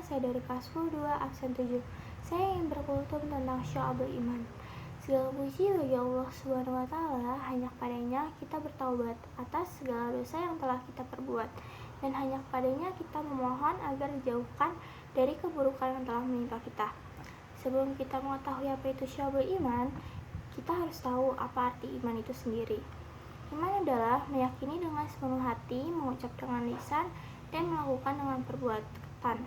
saya dari kelas 2 absen 7. Saya ingin berkultum tentang syu'abul iman. Segala puji bagi Allah Subhanahu wa Ta'ala, hanya kepadanya kita bertaubat atas segala dosa yang telah kita perbuat, dan hanya kepadanya kita memohon agar dijauhkan dari keburukan yang telah menimpa kita. Sebelum kita mengetahui apa itu syu'abul iman, kita harus tahu apa arti iman itu sendiri. Iman adalah meyakini dengan sepenuh hati, mengucap dengan lisan, dan melakukan dengan perbuatan.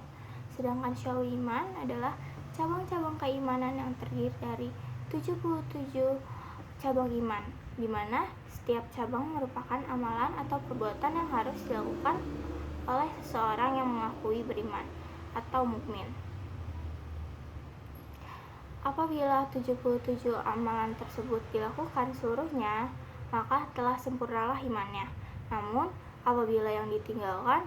Sedangkan syu'abul iman adalah cabang-cabang keimanan yang terdiri dari 77 cabang iman, di mana setiap cabang merupakan amalan atau perbuatan yang harus dilakukan oleh seseorang yang mengakui beriman atau mukmin. Apabila 77 amalan tersebut dilakukan seluruhnya, maka telah sempurnalah imannya. Namun, apabila yang ditinggalkan,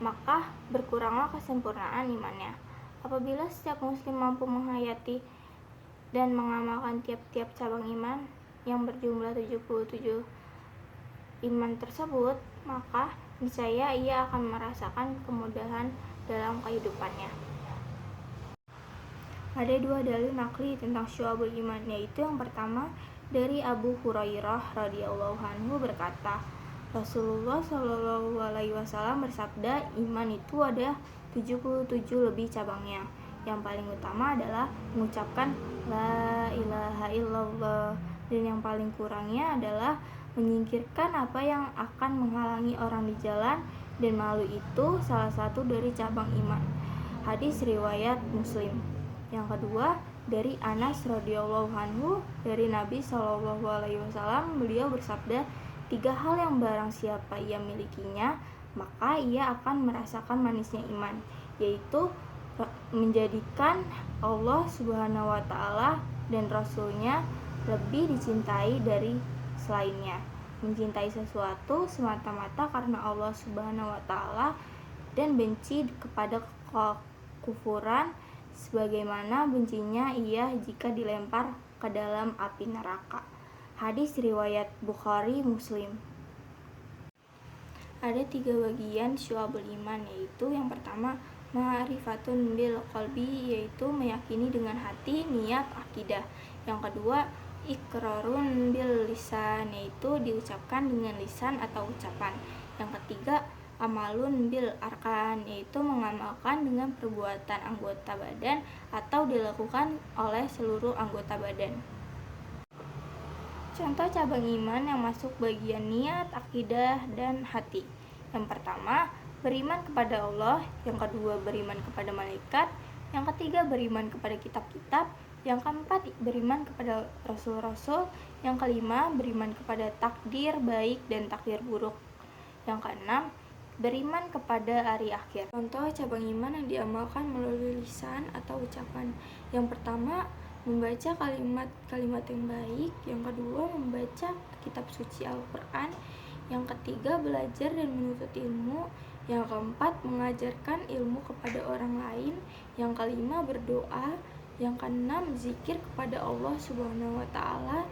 maka berkuranglah kesempurnaan imannya. Apabila setiap muslim mampu menghayati dan mengamalkan tiap-tiap cabang iman yang berjumlah 77 iman tersebut, maka niscaya ia akan merasakan kemudahan dalam kehidupannya. Ada dua dalil nakli tentang syu'abul iman, yaitu yang pertama dari Abu Hurairah radhiyallahu anhu berkata, Rasulullah Shallallahu alaihi wasallam bersabda, iman itu ada 77 lebih cabangnya. Yang paling utama adalah mengucapkan la ilaha illallah, dan yang paling kurangnya adalah menyingkirkan apa yang akan menghalangi orang di jalan, dan malu itu salah satu dari cabang iman. Hadis riwayat Muslim. Yang kedua dari Anas radhiyallahu anhu dari Nabi Shallallahu alaihi wasallam, beliau bersabda, 3 hal yang barang siapa ia milikinya, maka ia akan merasakan manisnya iman, yaitu menjadikan Allah Subhanahu wa Ta'ala dan Rasulnya lebih dicintai dari selainnya, mencintai sesuatu semata-mata karena Allah Subhanahu wa Ta'ala, dan benci kepada kekufuran sebagaimana bencinya ia jika dilempar ke dalam api neraka. Hadis riwayat Bukhari Muslim. Ada 3 bagian syu'abul iman, yaitu yang pertama ma'rifatun bil qalbi, yaitu meyakini dengan hati, niat, akidah. Yang kedua iqrarun bil lisan, yaitu diucapkan dengan lisan atau ucapan. Yang ketiga amalun bil arkan, yaitu mengamalkan dengan perbuatan anggota badan atau dilakukan oleh seluruh anggota badan. Contoh cabang iman yang masuk bagian niat, akidah, dan hati. Yang pertama, beriman kepada Allah. Yang kedua, beriman kepada malaikat. Yang ketiga, beriman kepada kitab-kitab. Yang keempat, beriman kepada rasul-rasul. Yang kelima, beriman kepada takdir baik dan takdir buruk. Yang keenam, beriman kepada hari akhir. Contoh cabang iman yang diamalkan melalui lisan atau ucapan. Yang pertama, membaca kalimat-kalimat yang baik. Yang kedua, membaca kitab suci Al-Quran. Yang ketiga, belajar dan menuntut ilmu. Yang keempat, mengajarkan ilmu kepada orang lain. Yang kelima, berdoa. Yang keenam, zikir kepada Allah Subhanahu wa Ta'ala.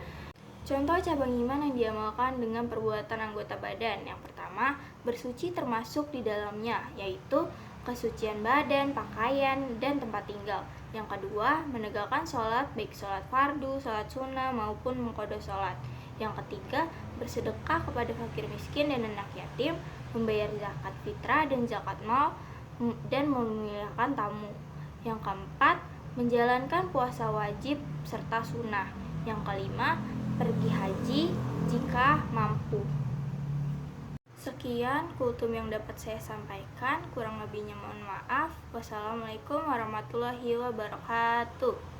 Contoh cabang iman yang diamalkan dengan perbuatan anggota badan. Yang pertama, bersuci termasuk di dalamnya, yaitu kesucian badan, pakaian, dan tempat tinggal. Yang kedua, menegakkan sholat, baik sholat fardu, sholat sunnah, maupun mengqadha sholat. Yang ketiga, bersedekah kepada fakir miskin dan anak yatim, membayar zakat fitrah dan zakat mal, dan memuliakan tamu. Yang keempat, menjalankan puasa wajib serta sunnah. Yang kelima, pergi haji jika mampu. Sekian kultum yang dapat saya sampaikan, kurang lebihnya mohon maaf. Wassalamualaikum warahmatullahi wabarakatuh.